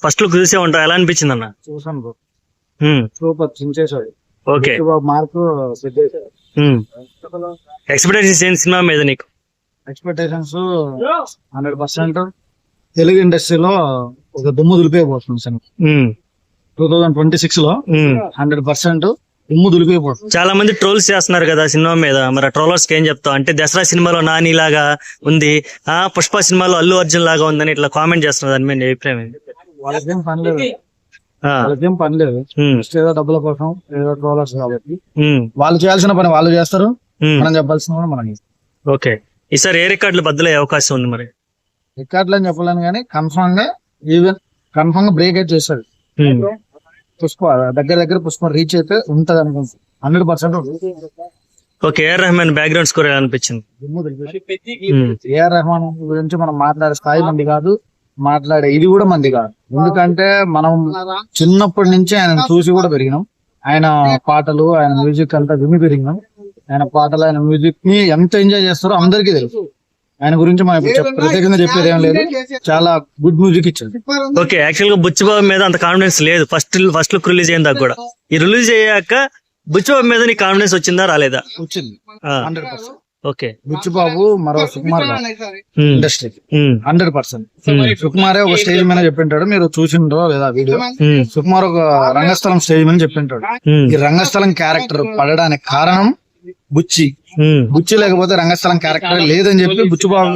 First look చూసే ఉంటా, ఎలా అనిపించింది అన్న? చూసాను బ్రో, ఉమ్, సూపర్ చించేశాడు. ఓకే. మార్కు ఉమ్. ఎక్స్పెక్టేషన్స్ ఏంటి సినిమా మీద నీకు? ఎక్స్పెక్టేషన్స్ 100% తెలుగు ఇండస్ట్రీలో ఒక దుమ్ము దులిపేయబోతుంది సినిమా. ఉమ్, 2026 లో ఉమ్. 100% దుమ్ము దులిపేయబోతుంది. చాలా మంది ట్రోల్స్ చేస్తున్నారు కదా సినిమా మీద, మరి ట్రోలర్స్ కి ఏం చెప్తావు? అంటే దసరా సినిమాలో నాని లాగా ఉంది, పుష్ప సినిమాలో అల్లు అర్జున్ లాగా ఉందని ఇట్లా కామెంట్ చేస్తున్నారు. దాని మీద నీ అభిప్రాయం ఏంటి? వాళ్ళకేం పని లేదు, ఆ, వాళ్ళకేం పని లేదు. ఉమ్, జస్ట్ ఏదో డబ్బుల కోసం, ఏదో ట్రోలర్స్ కాబట్టి ఉమ్, వాళ్ళు చేయాల్సిన పని వాళ్ళు చేస్తారు, ఉమ్. మనం చెప్పాల్సిన కూడా మనం చేస్తాం. ఓకే. ఈసారి ఏ రికార్డులు బద్దలయ్యే అవకాశం ఉంది మరి? రికార్డులు అని చెప్పలేను కానీ కన్ఫర్మ్ గా బ్రేక్ అయితే చేస్తాడు. ఉమ్, పుష్ప దగ్గర పుష్ప రీచ్ అయితే ఉంటది అనుకుంటుంది. 100% okay. A R Rahman background score ఎలా అనిపించింది? ఉమ్, ఏఆర్ రెహమాన్ గురించి మనం మాట్లాడే స్థాయి మంది కాదు, మాట్లాడే ఇది కూడా మంది కాదు. ఎందుకంటే మనం చిన్నప్పటి నుంచి ఆయన చూసి కూడా పెరిగినాం. ఆయన పాటలు, ఆయన మ్యూజిక్ అంతా విని పెరిగినాం. ఆయన పాటలు, ఆయన మ్యూజిక్ ని ఎంత ఎంజాయ్ చేస్తారో అందరికీ తెలుసు. ఆయన గురించి మనం ప్రత్యేకంగా చెప్పేది ఏం లేదు, చాలా గుడ్ మ్యూజిక్ ఇచ్చాడు. ఓకే. యాక్చువల్ గా బుచ్చిబాబు మీద అంత కాన్ఫిడెన్స్ లేదు ఫస్ట్ లుక్ రిలీజ్ అయిన దాకా కూడా. ఈ రిలీజ్ అయ్యాక బుచ్చిబాబు మీద నీ కాన్ఫిడెన్స్ వచ్చిందా రాలేదా? వచ్చింది ఆ, 100%. ఓకే. బుచ్చిబాబు మరో సుకుమార్ ఉమ్, ఇండస్ట్రీకి ఉమ్, 100%. సుకుమారే ఒక స్టేజ్ మీద చెప్పింటాడు, మీరు చూసిండ్రో లేదా వీడియో. ఉమ్, సుకుమార్ ఒక రంగస్థలం స్టేజ్ మీద చెప్పింటాడు. ఉమ్, ఈ రంగస్థలం క్యారెక్టర్ పడడానికి కారణం బుచ్చి. ఉమ్, బుచ్చి లేకపోతే రంగస్థలం క్యారెక్టర్ లేదని చెప్పి బుచ్చిబాబు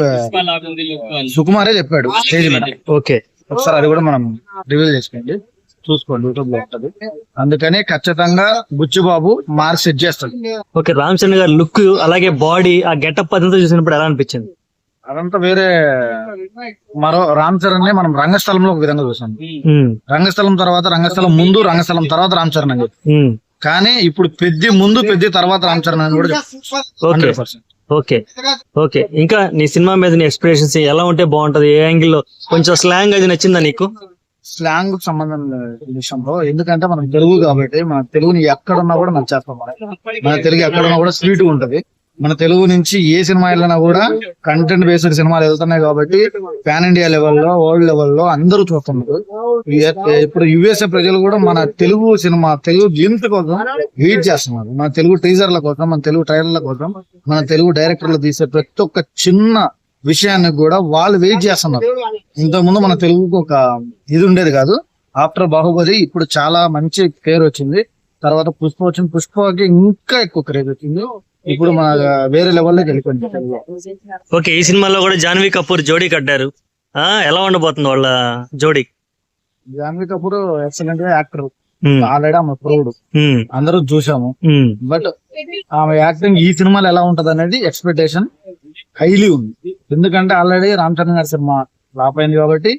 సుకుమారే చెప్పాడు స్టేజ్ మీద. ఓకే. ఒకసారి అది కూడా మనం రివీల్ చేసుకోండి, చూసుకోండి, యూట్యూబ్ లో ఉంటది. అందుకని ఖచ్చితంగా బుచ్చిబాబు మార్క్స్ సెట్ చేస్తాడు. ఓకే. రామ్ చరణ్ గారి లుక్, అలాగే బాడీ, ఆ గెటప్ అదంతా చూసినప్పుడు ఎలా అనిపించింది? అదంతా వేరే. మరో రామ్ చరణ్ ని మనం రంగస్థలంలో ఒక విధంగా చూసాం, ఉమ్, రంగస్థలం తర్వాత రంగస్థలం ముందు, రంగస్థలం తర్వాత రామ్ చరణ్ అని చెప్పి. ఉమ్, కానీ ఇప్పుడు పెద్ది ముందు, పెద్ది తర్వాత రామ్ చరణ్ అని కూడా చెప్తాం. ఓకే. 100%. ఓకే. ఓకే. ఇంకా నీ సినిమా మీద నీ ఎక్స్ప్రెషన్స్ ఎలా ఉంటే బాగుంటది? ఏ యాంగిల్ లో కొంచెం స్లాంగ్ అది నచ్చిందా నీకు? స్లాంగ్ సంబంధం లేదు ఈ విషయంలో, ఎందుకంటే మనం తెలుగు కాబట్టి మన తెలుగుని ఎక్కడున్నా కూడా నచ్చేస్తాం. మన తెలుగు ఎక్కడున్నా కూడా స్వీట్ గా ఉంటది. మన తెలుగు నుంచి ఏ సినిమా వెళ్ళినా కూడా కంటెంట్ బేస్డ్ సినిమాలు వెళ్తున్నాయి కాబట్టి పాన్ ఇండియా లెవెల్లో, వరల్డ్ లెవెల్లో అందరూ చూస్తున్నారు. ఇప్పుడు యుఎస్ఏ ప్రజలు కూడా మన తెలుగు సినిమా, తెలుగు గ్లిమ్స్ కోసం వెయిట్ చేస్తున్నారు. మన తెలుగు టీజర్ల కోసం, మన తెలుగు ట్రైలర్ల కోసం, మన తెలుగు డైరెక్టర్లు తీసే ప్రతి ఒక్క చిన్న విషయాన్ని కూడా వాళ్ళు వెయిట్ చేస్తున్నారు. ఇంతకుముందు మన తెలుగుకు ఒక ఇది ఉండేది కాదు. ఆఫ్టర్ బాహుబలి ఇప్పుడు చాలా మంచి పేరు వచ్చింది. తర్వాత పుష్ప వచ్చింది, పుష్పకి ఇంకా ఎక్కువ క్రేజ్ వచ్చింది. ఇప్పుడు మన వేరే లెవెల్లోకి వెళ్ళిపోయింది. ఓకే. ఈ సినిమాలో కూడా జాన్వీ కపూర్ జోడీ కట్టారు. ఎలా ఉండబోతుంది వాళ్ళ జోడీ? జాన్వీ కపూర్ ఎక్సలెంట్ గా యాక్టర్, ఉమ్, ఆల్రెడీ ఆమె ప్రౌడ్, ఉమ్, అందరూ చూసాము. ఉమ్, బట్ ఆమె యాక్టింగ్ ఈ సినిమాలో ఎలా ఉంటది అనేది ఎక్స్పెక్టేషన్ హైలీ ఉంది. ఎందుకంటే ఆల్రెడీ రామ్ చరణ్ గారి సినిమా ఫ్లాప్ అయింది కాబట్టి,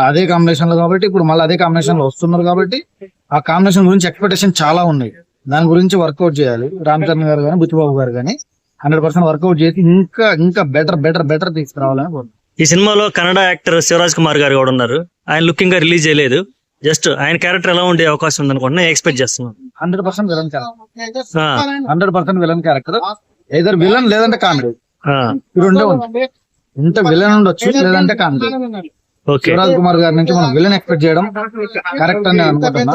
అదే కాంబినేషన్ లో కాబట్టి, ఇప్పుడు మళ్ళీ అదే కాంబినేషన్ లో వస్తున్నారు కాబట్టి ఆ కాంబినేషన్ గురించి ఎక్స్పెక్టేషన్ చాలా ఉన్నాయి. దాని గురించి వర్కౌట్ చేయాలి రామ్ చరణ్ గారు కానీ, బుచ్చిబాబు గారు కానీ. 100% వర్కౌట్ చేసి ఇంకా ఇంకా బెటర్ తీసుకురావాలని కోరుతున్నాను. ఈ సినిమాలో కన్నడ యాక్టర్ శివరాజ్ కుమార్ గారు కూడా ఉన్నారు. ఆయన లుక్ ఇంకా రిలీజ్ చేయలేదు. జస్ట్ ఆయన క్యారెక్టర్ ఎలా ఉండే అవకాశం ఉంది అనుకుంటున్నా, ఎక్స్పెక్ట్ చేస్తున్నాను. 100% villain character, 100% villain character. Either villain లేదంటే కామెడీ, ఈ రెండే ఉంటాయి. ఇంత విలన్ ఉండొచ్చు, లేదంటే కామెడీ. ఓకే. శివరాజ్ కుమార్ గారి నుంచి మనం విలన్ ఎక్స్పెక్ట్ చేయడం కరెక్ట్ అని అనుకుంటున్నా.